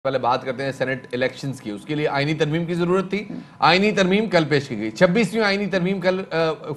پہلے بات کرتے ہیں سینٹ الیکشنز کی. اس کے لیے آئینی ترمیم کی ضرورت تھی. آئینی ترمیم کل پیش کی گئی. 26ویں آئینی ترمیم کل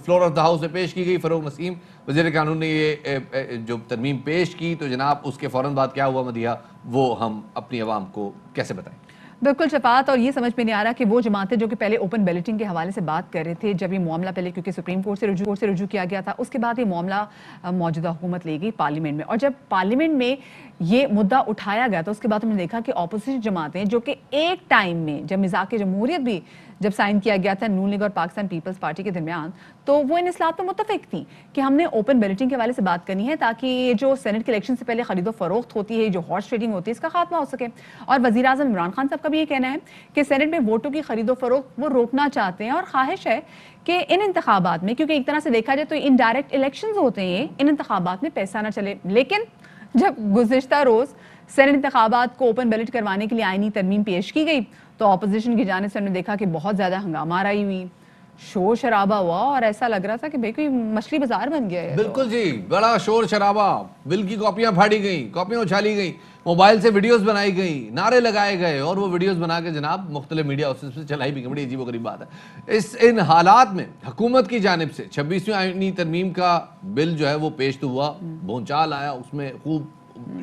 فلور آف دا ہاؤس میں پیش کی گئی. فروغ نسیم وزیر قانون نے یہ جو ترمیم پیش کی تو جناب اس کے فوراً بعد کیا ہوا مدیحہ, وہ ہم اپنی عوام کو کیسے بتائیں؟ بالکل شفاعت, اور یہ سمجھ میں نہیں آ رہا کہ وہ جماعتیں جو کہ پہلے اوپن بیلٹنگ کے حوالے سے بات کر رہے تھے, جب یہ معاملہ پہلے کیونکہ سپریم کورٹ سے رجوع کیا گیا تھا, اس کے بعد یہ معاملہ موجودہ حکومت لے گئی پارلیمنٹ میں, اور جب پارلیمنٹ میں یہ مدعا اٹھایا گیا تو اس کے بعد ہم نے دیکھا کہ اپوزیشن جماعتیں جو کہ ایک ٹائم میں جب مذاق جمہوریت بھی جب سائن کیا گیا تھا نون لیگ اور پاکستان پیپلز پارٹی کے درمیان, تو وہ ان اصلاحات پر متفق تھیں کہ ہم نے اوپن بیلٹنگ کے حوالے سے بات کرنی ہے تاکہ یہ جو سینٹ کے الیکشن سے پہلے خرید و فروخت ہوتی ہے, جو ہارس ٹریڈنگ ہوتی ہے, اس کا خاتمہ ہو سکے. اور وزیر اعظم عمران خان صاحب کا بھی یہ کہنا ہے کہ سینٹ میں ووٹوں کی خرید و فروخت وہ روکنا چاہتے ہیں, اور خواہش ہے کہ ان انتخابات میں, کیونکہ ایک طرح سے دیکھا جائے تو انڈائریکٹ الیکشنز ہوتے ہیں, ان انتخابات میں پیسہ نہ چلے. لیکن جب گزشتہ روز سینٹ انتخابات کو اوپن بیلٹ کروانے کے لیے آئینی ترمیم پیش کی گئی تو اپوزیشن کی جانب سے ہم نے دیکھا کہ بہت زیادہ ہنگامہ آرائی ہوئی, شور شرابہ ہوا, اور ایسا لگ رہا تھا کہ بھئی کوئی مچھلی بازار بن گیا ہے. بالکل جی, بڑا شور شرابہ, بل کی کاپیاں پھاڑی گئیں, کاپیاں اچھالی گئیں, موبائل سے ویڈیوز بنائی گئیں, نعرے لگائے گئے, اور وہ ویڈیوز بنا کے جناب مختلف میڈیا ہاؤسز سے چلائی بھی گئی. بڑی عجیب و غریب بات ہے. ان حالات میں حکومت کی جانب سے 26ویں آئینی ترمیم کا بل جو ہے وہ پیش تو ہوا, بھونچال آیا, اس میں خوب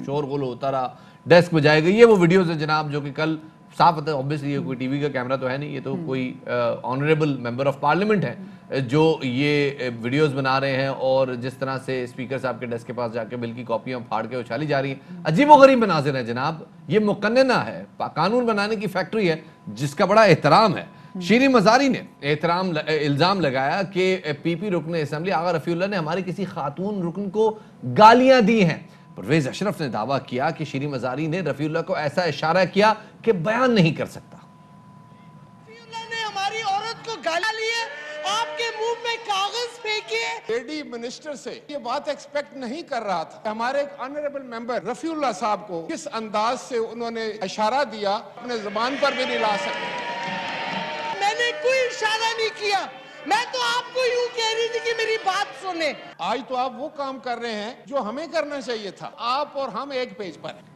شور غل ہوتا رہا, ڈیسک بجائے گئی. یہ وہ ویڈیوز ہیں جناب جو کہ کل صاف ہوتا ہے, obviously یہ کوئی ٹی وی کا کیمرہ تو ہے نہیں, یہ تو کوئی آنریبل ممبر آف پارلیمنٹ ہے جو یہ ویڈیوز بنا رہے ہیں, اور جس طرح سے اسپیکر صاحب کے ڈیسک کے پاس جا کے بل کی کاپیاں پھاڑ کے اچھالی جا رہی ہیں. عجیب و غریب مناظر ہیں جناب. یہ مقننہ ہے, قانون بنانے کی فیکٹری ہے جس کا بڑا احترام ہے. شیریں مزاری نے الزام لگایا کہ پی پی رکن اسمبلی آغا رفیع اللہ نے ہماری کسی خاتون رکن کو گالیاں دی ہیں. پرویز اشرف نے دعویٰ کیا کہ شیریں مزاری نے رفیع اللہ کو ایسا اشارہ کیا کہ بیان نہیں کر سکتا. رفیع اللہ نے ہماری عورت کو گالیاں لی ہے, آپ کے منہ میں کاغذ پھینکے. لیڈی منسٹر سے یہ بات ایکسپیکٹ نہیں کر رہا تھا. ہمارے ایک آنریبل ممبر رفیع اللہ صاحب کو کس انداز سے انہوں نے اشارہ دیا, اپنے زبان پر بھی نہیں لا سکتے. میں نے کوئی اشارہ نہیں کیا, میں تو آپ کو یوں کہہ رہی تھی کہ میری بات سنیں. آج تو آپ وہ کام کر رہے ہیں جو ہمیں کرنا چاہیے تھا. آپ اور ہم ایک پیج پر ہیں.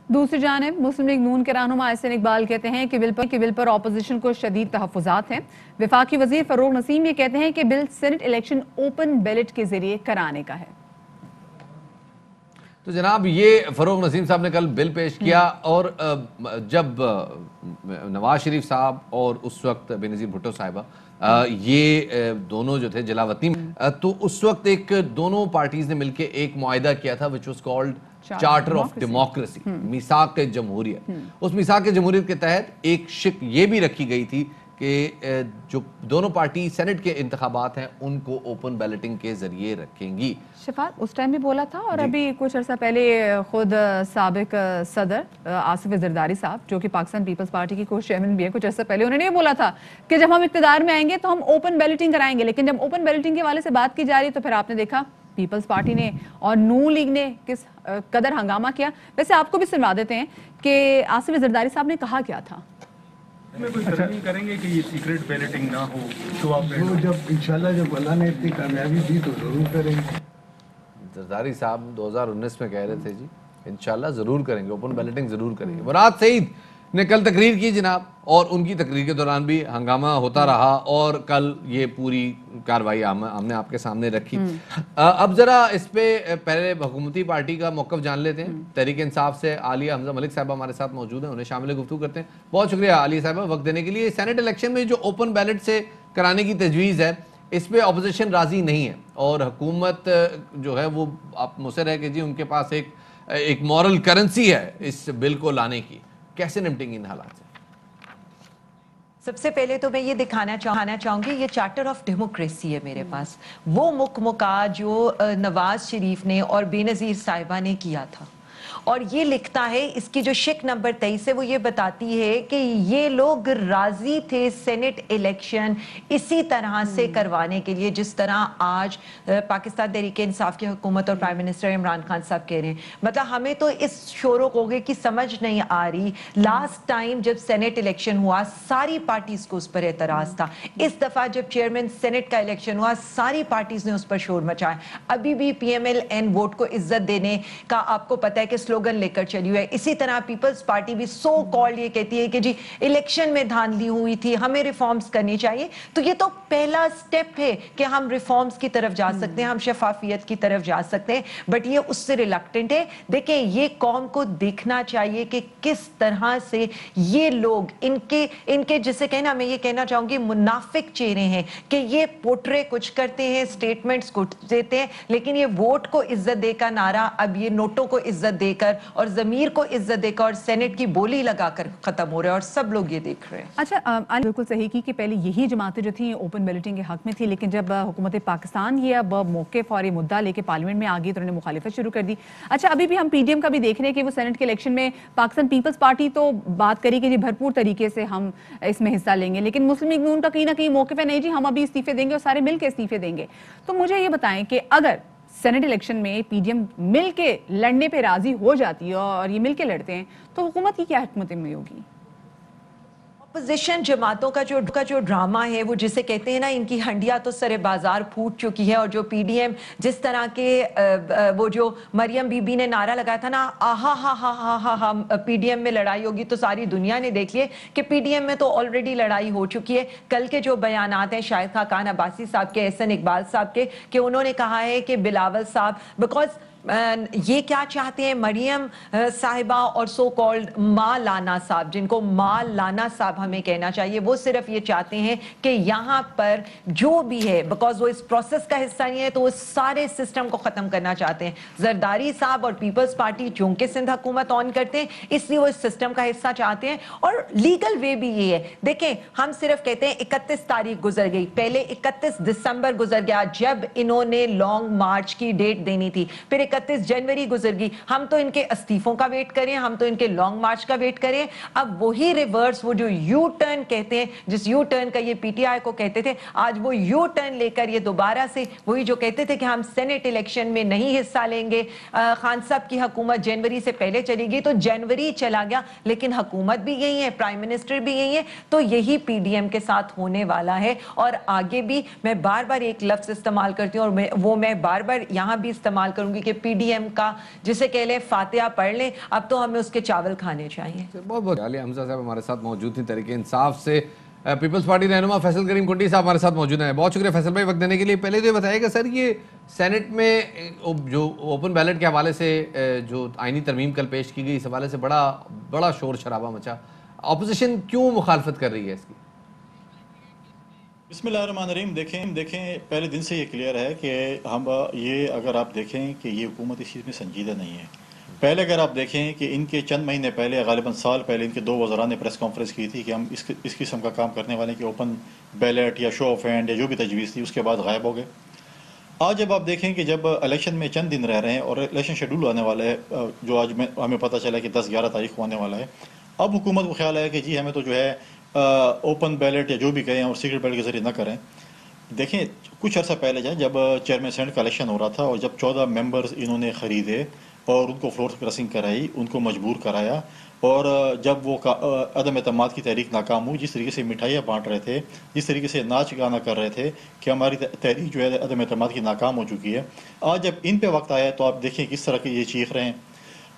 دوسری جانب مسلم لیگ نون کے رہنما احسن اقبال کہتے ہیں کہ بل پر اپوزیشن کو شدید تحفظات ہیں. وفاقی وزیر فروغ نسیم یہ کہتے ہیں کہ بل سینٹ الیکشن اوپن بیلٹ کے ذریعے کرانے کا ہے. تو جناب یہ فروغ نسیم صاحب نے کل بل پیش کیا, اور جب نواز شریف صاحب اور اس وقت بے نظیر بھٹو صاحبہ یہ دونوں جو تھے جلاوطنی, تو اس وقت ایک دونوں پارٹیز نے مل کے ایک معاہدہ کیا تھا which was called charter of democracy, میثاق جمہوریت. اس میثاق جمہوریت کے تحت ایک شک یہ بھی رکھی گئی تھی کہ جو دونوں پارٹی سینٹ کے انتخابات ہیں ان کو اوپن بیلٹنگ کے ذریعے رکھیں گی. شفاعت اس ٹائم بھی بولا تھا, اور ابھی کچھ عرصہ پہلے خود سابق صدر آصف زرداری صاحب جو کہ پاکستان پیپلز پارٹی کی کو چیئرمین بھی ہے, کچھ عرصہ پہلے انہوں نے یہ بولا تھا کہ جب ہم اقتدار میں آئیں گے تو ہم اوپن بیلٹنگ کرائیں گے. لیکن جب اوپن بیلٹنگ کے حوالے سے بات کی جا رہی تو پھر آپ نے دیکھا پیپلز پارٹی نے اور نون لیگ نے کس قدر ہنگامہ کیا. ویسے آپ کو بھی سنوا دیتے ہیں کہ آصف زرداری صاحب نے کہا کیا تھا. میں کوئی ترمیم کریں گے کہ یہ سیکرٹ بیلٹنگ نہ ہو تو آپ جب انشاءاللہ جب اللہ نے اتنی کامیابی دی تو ضرور کریں گے. زرداری صاحب 2019 میں کہہ رہے تھے جی انشاءاللہ ضرور کریں گے, اوپن بیلٹنگ ضرور کریں گے. مراد سعید نے کل تقریر کی جناب, اور ان کی تقریر کے دوران بھی ہنگامہ ہوتا رہا, اور کل یہ پوری کاروائی ہم نے آپ کے سامنے رکھی. اب ذرا اس پہ پہلے حکومتی پارٹی کا موقف جان لیتے ہیں. تحریک انصاف سے عالیہ حمزہ ملک صاحبہ ہمارے ساتھ موجود ہیں, انہیں شامل گفتگو کرتے ہیں. بہت شکریہ عالیہ صاحبہ وقت دینے کے لیے. سینٹ الیکشن میں جو اوپن بیلٹ سے کرانے کی تجویز ہے اس پہ اپوزیشن راضی نہیں ہے, اور حکومت جو ہے وہ مصر ہے کہ جی ان کے پاس ایک مورل کرنسی ہے اس بل کو لانے کی. کیسے نمٹیں گے ان حالات سے؟ سب سے پہلے تو میں یہ دکھانا چاہوں گی یہ چارٹر آف ڈیموکریسی ہے میرے پاس, وہ مکمکا جو نواز شریف نے اور بے نظیر صاحبہ نے کیا تھا, اور یہ لکھتا ہے اس کی جو شک نمبر 23 ہے وہ یہ بتاتی ہے کہ یہ لوگ راضی تھے سینٹ الیکشن اسی طرح سے کروانے کے لیے جس طرح آج پاکستان تحریک انصاف کی حکومت اور پرائم منسٹر عمران خان صاحب کہہ رہے ہیں. مطلب ہمیں تو اس شور و غوغے کی سمجھ نہیں آ رہی. لاسٹ ٹائم جب سینٹ الیکشن ہوا ساری پارٹیز کو اس پر اعتراض تھا. اس دفعہ جب چیئرمین سینٹ کا الیکشن ہوا ساری پارٹیز نے اس پر شور مچایا. ابھی بھی P M L N vote کو عزت دینے کا آپ کو پتہ ہے کہ के स्लोगन लेकर चली हुई है। इसी तरह पीपल्स पार्टी भी सो कॉल्ड ये कहती है कि जी इलेक्शन में धांधली हुई थी, हमें रिफॉर्म्स करनी चाहिए। तो ये तो पहला स्टेप है कि हम रिफॉर्म्स की तरफ जा सकते हैं, हम शफाफियत की तरफ जा सकते हैं, बट ये उससे रिलक्टेंट है। देखें, ये कौम को देखना चाहिए कि किस तरह से ये लोग इनके जिसे कहना, मैं ये कहना चाहूंगी मुनाफिक चेहरे हैं कि ये पोर्ट्रे कुछ करते हैं, स्टेटमेंट्स कुछ देते हैं, लेकिन ये वोट को इज्जत देकर नारा अब ये नोटों को इज्जत देकर और जमीर को इज्जत देकर और सेनेट की बोली लगाकर खत्म हो रहा है, और सब लोग ये देख रहे हैं। अच्छा, अली बिल्कुल सही की कि पहले यही जमातें जो थी ओपन बैलेटिंग के हक में थी, लेकिन जब हुकूमत पाकिस्तान ये अब मौक़िफ़ और ये मुद्दा लेके पार्लियामेंट में आ गई तो उन्होंने मुखालिफत शुरू कर दी। अच्छा, अभी भी हम पीडीएम का भी देख रहे हैं कि वो सेनेट के इलेक्शन में पाकिस्तान पीपल्स पार्टी तो बात करी कि जी भरपूर तरीके से हम इसमें हिस्सा लेंगे, लेकिन मुस्लिम लीग नून का कहीं ना कहीं मौक़िफ़ है नहीं जी हम अभी इस्तीफे देंगे और सारे मिल के इस्तीफे देंगे। तो मुझे ये बताएं कि अगर सेनेट इलेक्शन में पीडीएम मिल के लड़ने पे राजी हो जाती है और ये मिल के लड़ते हैं तो हुकूमत की क्या हिकमत अमली होगी? अपोजिशन जमातों का जो ड्रामा है, वो जिसे कहते हैं ना, इनकी हंडिया तो सरे बाजार फूट चुकी है। और जो पीडीएम जिस तरह के वो जो मरियम बीबी ने नारा लगाया था ना, आहा हा हा हा हा हा पीडीएम में लड़ाई होगी, तो सारी दुनिया ने देख लिया कि पीडीएम में तो ऑलरेडी लड़ाई हो चुकी है। कल के जो बयानात हैं शाहिद खान अब्बासी साहब के, एहसन इकबाल साहब के, कि उन्होंने कहा है कि बिलावल साहब बिकॉज ये क्या चाहते हैं, मरियम साहिबा और सो कॉल्ड माँ लाना साहब, जिनको माँ लाना साहब हमें कहना चाहिए, वो सिर्फ ये चाहते हैं कि यहाँ पर जो भी है, बिकॉज वो इस प्रोसेस का हिस्सा नहीं है, तो वो सारे सिस्टम को ख़त्म करना चाहते हैं। जरदारी साहब और पीपल्स पार्टी चूंकि सिंध हुकूमत ऑन करते हैं, इसलिए वो इस सिस्टम का हिस्सा चाहते हैं। और लीगल वे भी ये है, देखें, हम सिर्फ कहते हैं 31 तारीख गुजर गई, पहले 31 दिसंबर गुजर गया जब इन्होंने लॉन्ग मार्च की डेट देनी थी, फिर 31 जनवरी गुजर गई। हम तो इनके इस्तीफों का वेट करें, हम तो इनके लॉन्ग मार्च का वेट करें। अब वही रिवर्स, वो जो यू टर्न कहते हैं, जिस यू टर्न का ये पीटीआई को कहते थे, आज वो यू टर्न लेकर ये दोबारा से वही जो कहते थे कि हम सेनेट इलेक्शन में नहीं हिस्सा लेंगे, खान साहब की हुकूमत जनवरी से पहले चली गई, तो जनवरी चला गया, लेकिन हुकूमत भी यही है, प्राइम मिनिस्टर भी यही है। तो यही पीडीएम के साथ होने वाला है। और आगे भी मैं बार बार एक लफ्ज इस्तेमाल करती हूँ, और मैं बार बार यहां भी इस्तेमाल करूंगी कि पीडीएम का जिसे कह ले फातिहा पढ़ ले, अब तो हमें उसके चावल खाने चाहिए। बहुत बहुत आलिया हमजा साहब हमारे साथ मौजूद थी तहरीक इंसाफ से। पीपल्स पार्टी रहनुमा फैसल करीम कुंडी साहब हमारे साथ मौजूद हैं। बहुत शुक्रिया फैसल भाई वक्त देने के लिए। पहले तो ये बताइएगा सर, ये सेनेट में जो ओपन बैलेट के हवाले से जो आईनी तरमीम कल पेश की गई, इस हवाले से बड़ा शोर शराबा मचा, अपोजिशन क्यों मुखालफत कर रही है इसकी? बिस्मिल्लाहिर्रहमानिर्रहीम। देखें पहले दिन से ये क्लियर है कि हम ये अगर आप देखें कि ये हुकूमत इस चीज़ में संजीदा नहीं है। पहले अगर आप देखें कि इनके चंद महीने पहले, गालिबन साल पहले, इनके 2 वज़रा ने प्रेस कॉन्फ्रेंस की थी कि हम इस किस्म का काम करने वाले कि ओपन बैलेट या शो ऑफ हैंड या जो भी तजवीज़ थी, उसके बाद गायब हो गए। आज जब आप देखें कि जब इलेक्शन में चंद दिन रह रहे हैं और इलेक्शन शेड्यूल आने वाला है, जो आज हमें पता चला कि 10-11 तारीख को आने वाला है, अब हुकूमत को ख्याल है कि जी हमें तो जो है ओपन बैलेट या जो भी करें और सीक्रेट बैलेट के जरिए ना करें। देखें, कुछ अर्सा पहले जब चेयरमैन सेनेट का इलेक्शन हो रहा था और जब 14 मेंबर्स इन्होंने ख़रीदे और उनको फ्लोर क्रॉसिंग कराई, उनको मजबूर कराया, और जब वो अदम एतमाद की तहरीक नाकाम हुई, जिस तरीके से मिठाइयाँ बांट रहे थे, जिस तरीके से नाच गाना कर रहे थे कि हमारी तहरीक जो है अदम एतमाद की नाकाम हो चुकी है, आज जब इन पे वक्त आया तो आप देखें किस तरह के ये चीख रहे हैं।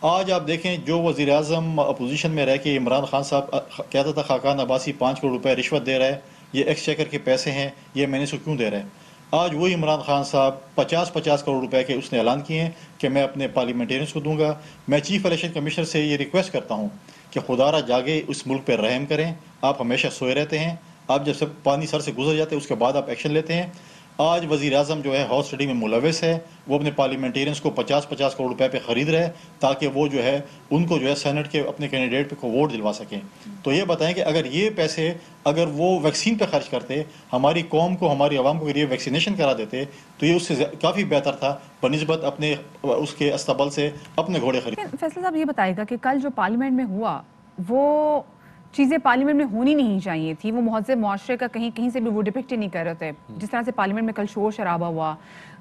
आज आप देखें जो वज़ीर आज़म अपोजिशन में रह के इमरान खान साहब कहता था खाकान अब्बासी 5 करोड़ रुपए रिश्वत दे रहा है, ये एक्सचेकर के पैसे हैं, ये मैंने इसको क्यों दे रहा है। आज वही इमरान खान साहब 50-50 करोड़ रुपए के उसने ऐलान किए हैं कि मैं अपने पार्लियामेंटेरियंस को दूंगा। मैं चीफ इलेक्शन कमिश्नर से ये रिक्वेस्ट करता हूँ कि खुदारा जागे, उस मुल्क पर रहम करें। आप हमेशा सोए रहते हैं, आप जब सब पानी सर से गुजर जाते हैं उसके बाद आप एक्शन लेते हैं। आज वज़ीर आज़म जो है हाउस स्टडी में मुलविस है, वो अपने पार्लियामेंटेरियंस को 50-50 करोड़ रुपए पे ख़रीद रहे हैं ताकि वो जो है उनको जो है सेनेट के अपने कैंडिडेट को वोट दिलवा सकें। तो ये बताएं कि अगर ये पैसे अगर वो वैक्सीन पे खर्च करते, हमारी कौम को, हमारी आवाम को अगर ये वैक्सीनेशन करा देते, तो ये उससे काफ़ी बेहतर था बनिस्बत अपने उसके अस्तबल से अपने घोड़े खरीद। फैसल साहब ये बताएगा कि कल जो पार्लियामेंट में हुआ वो चीज़ें पार्लियामेंट में होनी नहीं चाहिए थी, वो महज़ब मुआशरे का कहीं से भी वो डिपिक्ट ही नहीं कर रहे थे। जिस तरह से पार्लियामेंट में कल शोर शराबा हुआ,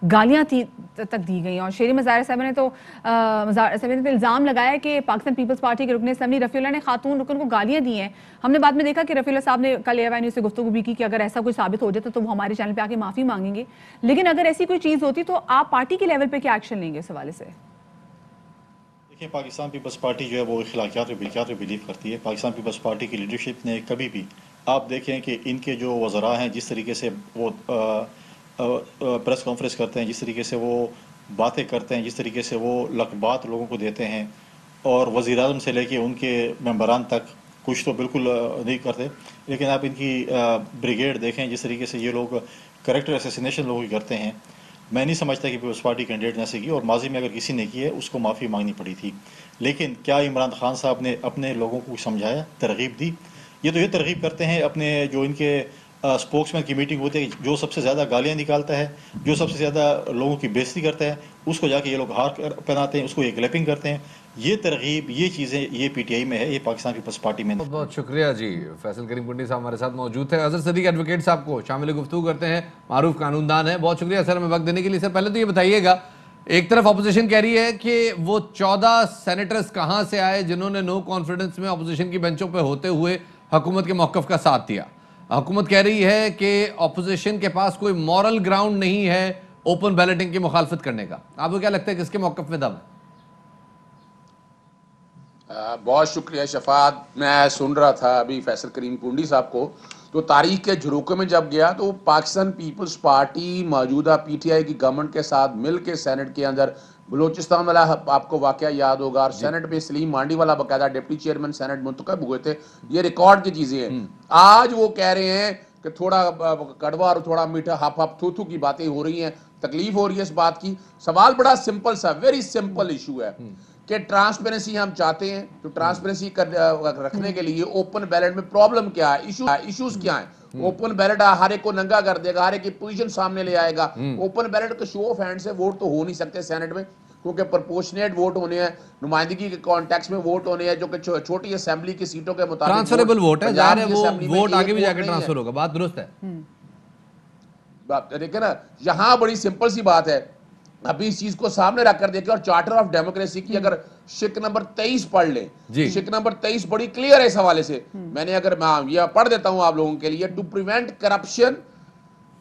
गालियाँ तक दी गई, और शेरी मज़ाहिर साहब ने तो इल्ज़ाम लगाया कि पाकिस्तान पीपल्स पार्टी के रुकन असम्बली रफ़ीउल्लाह ने खातून रुकन को गालियाँ दी हैं। हमने बाद में देखा कि रफ़ीउल्लाह साहब ने कल एएवाई न्यूज़ से गुफ्तगू भी की कि अगर ऐसा कुछ साबित हो जाता तो वो हमारे चैनल पर आके माफ़ी मांगेंगे, लेकिन अगर ऐसी कोई चीज़ होती तो आप पार्टी के लेवल पर क्या एक्शन लेंगे इस हवाले से? देखिए, पाकिस्तान पीपल्स पार्टी जो है वो अखलाकियात और बिल्कियात में बिलीव करती है। पाकिस्तान पीपल्स पार्टी की लीडरशिप ने कभी भी, आप देखें कि इनके जो वज़रा हैं जिस तरीके से वो प्रेस कॉन्फ्रेंस करते हैं, जिस तरीके से वो बातें करते हैं, जिस तरीके से वो लकबात लोगों को देते हैं, और वज़ीर-ए-आज़म से लेके उनके मेंबरान तक कुछ तो बिल्कुल नहीं करते। लेकिन आप इनकी ब्रिगेड देखें, जिस तरीके से ये लोग कैरेक्टर असैसिनेशन लोगों की करते हैं। मैं नहीं समझता कि पीपल्स पार्टी कैंडिडेट ने ऐसे की, और माजी में अगर किसी ने की है उसको माफ़ी मांगनी पड़ी थी। लेकिन क्या इमरान खान साहब ने अपने लोगों को समझाया, तरगीब दी? ये तरगीब करते हैं अपने जो इनके स्पोक्समैन की मीटिंग होती है, जो सबसे ज़्यादा गालियाँ निकालता है, जो सबसे ज़्यादा लोगों की बेइज्जती करता है, उसको जाके ये लोग हार पहनाते हैं, उसको ये क्लैपिंग करते हैं। ये तरगीब, ये चीज़ें ये पीटीआई में है, ये पाकिस्तान पीपल्स पार्टी में नहीं। बहुत शुक्रिया जी। फैसल करीम कुंडी साहब हमारे साथ मौजूद थे। अजहर सदीक एडवोकेट साहब को शामिल गुफ्तगू करते हैं, मारूफ कानूनदान है। बहुत शुक्रिया सर हमें वक्त देने के लिए। सर पहले तो ये बताइएगा, एक तरफ अपोजिशन कह रही है कि वो 14 सेनेटर्स कहाँ से आए जिन्होंने नो कॉन्फिडेंस में अपोजिशन की बेंचों पर होते हुए हुकूमत के मौक़िफ़ का साथ दिया। हुकूमत कह रही है कि अपोजिशन के पास कोई मॉरल ग्राउंड नहीं है ओपन बैलेटिंग की मुखालफत करने का। आपको क्या लगता है किसके मौक़िफ़ में दम है? बहुत शुक्रिया शफात। मैं सुन रहा था अभी फैसल करीम कुंडी साहब को, तो तारीख के झरोखे में जब गया तो पाकिस्तान पीपल्स पार्टी मौजूदा पीटीआई की गवर्नमेंट के साथ मिल के सेनेट के अंदर बलोचिस्तान वाला आपको वाकया याद होगा, और सेनेट में सलीम मांडी वाला बकायदा डिप्टी चेयरमैन सेनेट मुंतखब हुए थे। ये रिकॉर्ड की चीजें हैं। आज वो कह रहे हैं कि थोड़ा कड़वा और थोड़ा मीठा हाफ हाफ थू थू की बातें हो रही हैं, तकलीफ हो रही है इस बात की। सवाल बड़ा सिंपल सा, वेरी सिंपल इशू है कि ट्रांसपेरेंसी हम चाहते हैं, तो ट्रांसपेरेंसी रखने के लिए ओपन बैलेट में प्रॉब्लम क्या है, इश्यूज क्या है? ओपन बैलेट हर एक को नंगा कर देगा, हर एक की पोजीशन सामने ले आएगा। ओपन बैलेट के शो ऑफ हैंड से वोट तो हो नहीं सकते सेनेट में, क्योंकि प्रोपोर्शनेट वोट होने हैं, नुमाइंदगी के कॉन्टेक्स्ट में वोट होने हैं, जो कि छोटी असेंबली की सीटों के मुताबिक ट्रांसफरेबल वोट है, जाहिर है वो वोट आगे भी जाके ट्रांसफर होगा। बात दुरुस्त है। देखिए ना, यहाँ बड़ी सिंपल सी बात है। अभी इस चीज को सामने रखकर देखें, और चार्टर ऑफ डेमोक्रेसी की अगर शिक नंबर 23 पढ़ लें, शिक नंबर 23 बड़ी क्लियर है इस हवाले से। मैंने अगर मैं ये पढ़ देता हूं आप लोगों के लिए, to prevent corruption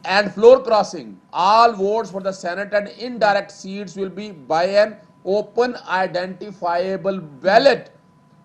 and floor crossing, all votes for the Senate and indirect seats will be by an open identifiable ballot.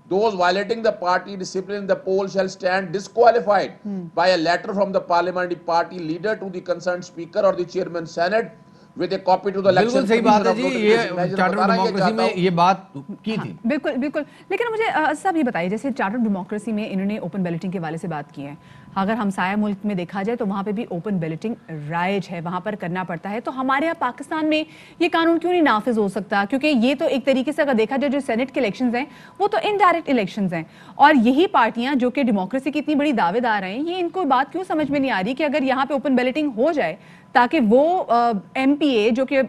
Those violating the party discipline in the poll shall stand disqualified by a letter from the parliamentary party leader to the concerned speaker or the chairman Senate with a copy to the election. बिल्कुल सही बात है जी, ये charter of democracy में ये बात की थी। बिल्कुल बिल्कुल। लेकिन मुझे सब ये बताइए, जैसे चार्टर ऑफ डेमोक्रेसी में इन्होंने ओपन बैलेटिंग के वाले से बात की है, अगर हमसाया मुल्क में देखा जाए तो वहाँ पे भी ओपन बैलेटिंग राइज है, वहाँ पर करना पड़ता है। तो हमारे यहाँ पाकिस्तान में ये कानून क्यों नहीं नाफिज हो सकता? क्योंकि ये तो एक तरीके से अगर देखा जाए जो सेनेट के इलेक्शंस हैं वो तो इनडायरेक्ट इलेक्शंस हैं, और यही पार्टियां जो कि डेमोक्रेसी की इतनी बड़ी दावेदार हैं, ये इनको बात क्यों समझ में नहीं आ रही कि अगर यहाँ पे ओपन बैलेटिंग हो जाए ताकि वो एमपीए जो कि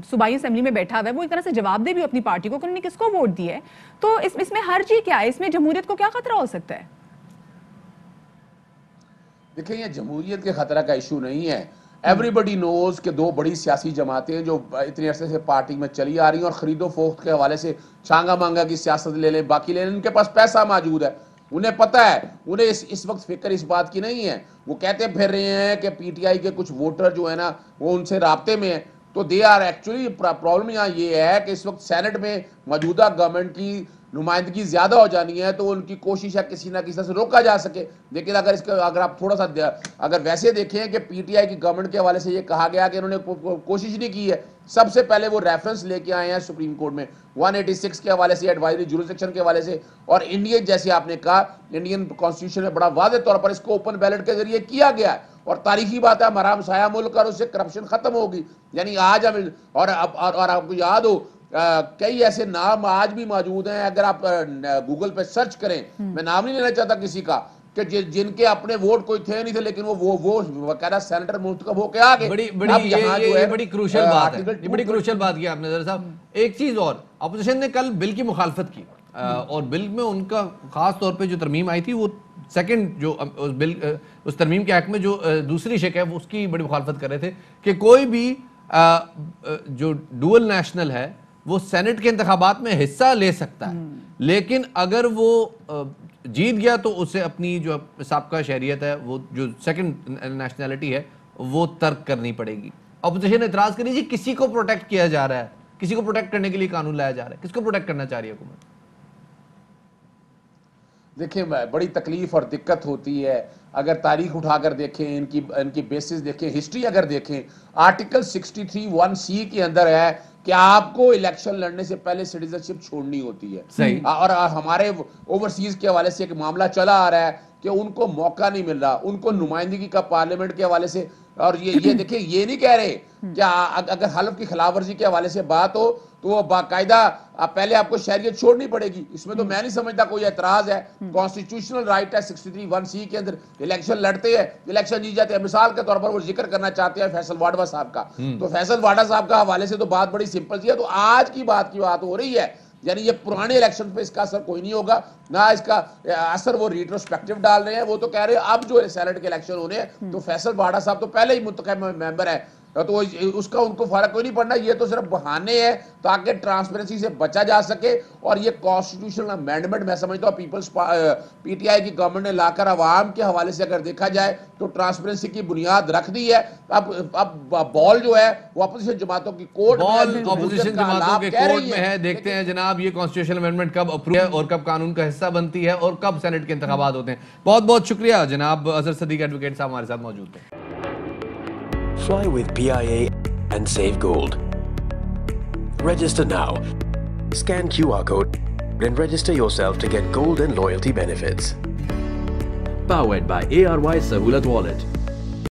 सूबाई असेंबली में बैठा हुआ है वो एक तरह से जवाब दे भी अपनी पार्टी को कि उन्होंने किसको वोट दिया है। तो इसमें हर्जी क्या है? इसमें जमहूरियत को क्या खतरा हो सकता है? देखिए, ये जमहूरियत के खतरा का इशू नहीं है। एवरीबडी नोज कि दो बड़ी सियासी जमातें जो इतने अरसे से पार्टी में चली आ रही हैं और खरीदो फरोख्त के हवाले से छांगा मांगा की सियासत ले लें, बाकी ले लें, उनके पास पैसा मौजूद है, उन्हें पता है, उन्हें इस वक्त फिक्र इस बात की नहीं है। वो कहते फिर रहे हैं कि पीटीआई के कुछ वोटर जो है ना वो उनसे राब्ते में है, तो दे आर एक्चुअली प्रॉब्लम यहाँ ये है कि इस वक्त सेनेट में मौजूदा गवर्नमेंट की नुमाइंदगी ज्यादा हो जानी है, तो उनकी कोशिश है किसी ना किसी तरह से रोका जा सके। लेकिन अगर आप थोड़ा सा अगर वैसे देखें कि पीटीआई की गवर्नमेंट के हवाले से ये कहा गया कि इन्होंने कोशिश नहीं की है, सबसे पहले वो रेफरेंस लेके आए हैं सुप्रीम कोर्ट में 186 के हवाले से, एडवाइजरी जुरिसडिक्शन के हवाले से, और इंडियन जैसे आपने कहा इंडियन कॉन्स्टिट्यूशन में बड़ा वाज़ेह तौर पर इसको ओपन बैलेट के जरिए किया गया है। और तारीखी बात है, हमारा हमसाया मुल्क और उससे करप्शन खत्म होगी। यानी आज हम और आपको याद हो कई ऐसे नाम आज भी मौजूद हैं, अगर आप गूगल पे सर्च करें, मैं नाम नहीं लेना चाहता किसी का, कि जिनके अपने वोट कोई थे नहीं थे, लेकिन वो वकायदा सेनेटर मुंतखब होके आ गए। बड़ी क्रूशियल बात है, ये बड़ी क्रूशियल बात की आपने जरा साहब। एक चीज और, अपोजिशन ने कल बिल की मुखालफत की, और बिल में उनका खास तौर पे जो तरमीम आई थी वो सेकंड जो उस बिल उस तरमीम के हक में जो दूसरी शिक है वो उसकी बड़ी मुखालफत कर रहे थे कि कोई भी जो डुअल नेशनल है वो सेनेट के इंतखाबात में हिस्सा ले सकता है, लेकिन अगर वो जीत गया तो उसे अपनी जो साबका शहरियत है, वो जो सेकंड नेशनैलिटी है, वो तर्क करनी पड़ेगी। अपोजिशन ने इतराज करी जी किसी को प्रोटेक्ट किया जा रहा है, کسی کو پروٹیکٹ کرنے کے لیے قانون لایا جا رہا ہے. کس کو پروٹیکٹ کرنا چاہ رہی ہے حکومت؟ دیکھیں بڑی تکلیف اور دقت ہوتی ہے اگر تاریخ اٹھا کر دیکھیں, ان کی بیسز دیکھیں, ہسٹری اگر دیکھیں, آرٹیکل 63(1)(c) کے اندر ہے کہ آپ کو الیکشن لڑنے سے پہلے سٹیزنشپ چھوڑنی ہوتی ہے. صحیح. اور ہمارے اوورسیز کے حوالے سے ایک معاملہ چلا آ رہا ہے کہ ان کو موقع نہیں مل رہا, ان کو نمائندگی کا پارلیمنٹ کے حوالے سے. اور یہ دیکھیں, یہ نہیں کہہ رہے کہ اگر حلف کی خلاف ورزی کے حوالے سے بات ہو تو وہ باقاعدہ پہلے آپ کو شہریت چھوڑنی پڑے گی. اس میں تو میں نہیں سمجھتا کوئی اعتراض ہے. کانسٹیٹیوشنل رائٹ ہے 63(1)(c) کے اندر. الیکشن لڑتے ہیں, الیکشن جیت جاتے ہیں. مثال کے طور پر وہ ذکر کرنا چاہتے ہیں فیصل واڈوا صاحب کا, تو فیصل واڈوا صاحب کا حوالے سے تو بات بڑی سمپل سی ہے. تو آج کی بات ہو رہی ہے, یعنی یہ پرانے الیکشن پہ اس کا اثر کوئی نہیں ہوگا, نہ اس کا اثر وہ ریٹروسپیکٹیو ڈال رہے ہیں. وہ تو کہہ رہے ہیں اب جو سینٹ کے الیکشن ہونے ہیں تو فیصل واڈا صاحب تو پہلے ہی منتخب ممبر ہے, تو اس کا ان کو فرق کوئی نہیں پڑنا. یہ تو صرف بہانے ہیں تاکہ ٹرانسپیرنسی سے بچا جا سکے. اور یہ کانسٹیٹیوشنل امینڈمنٹ میں سمجھتا ہوں پیپلز پی ٹی آئی کی گورنمنٹ نے لا کر عوام کے حوالے سے اگر دیکھا جائے تو ٹرانسپیرنسی کی بنیاد رکھ دی ہے. اب بال جو ہے وہ اپوزیشن جماعتوں کی کورٹ میں ہے. دیکھتے ہیں جناب یہ کانسٹیٹیوشنل امینڈمنٹ کب اپروو ہے اور کب قانون کا حصہ بنتی ہے اور کب سینٹ کے انتخابات ہوتے ہیں. بہت بہت شکریہ جناب اظہر صدیق ایڈوکیٹ صاحب ہمارے ساتھ موجود ہیں. Fly with PIA and save gold. Register now. Scan QR code and register yourself to get gold and loyalty benefits. Powered by ARY Sahulat Wallet.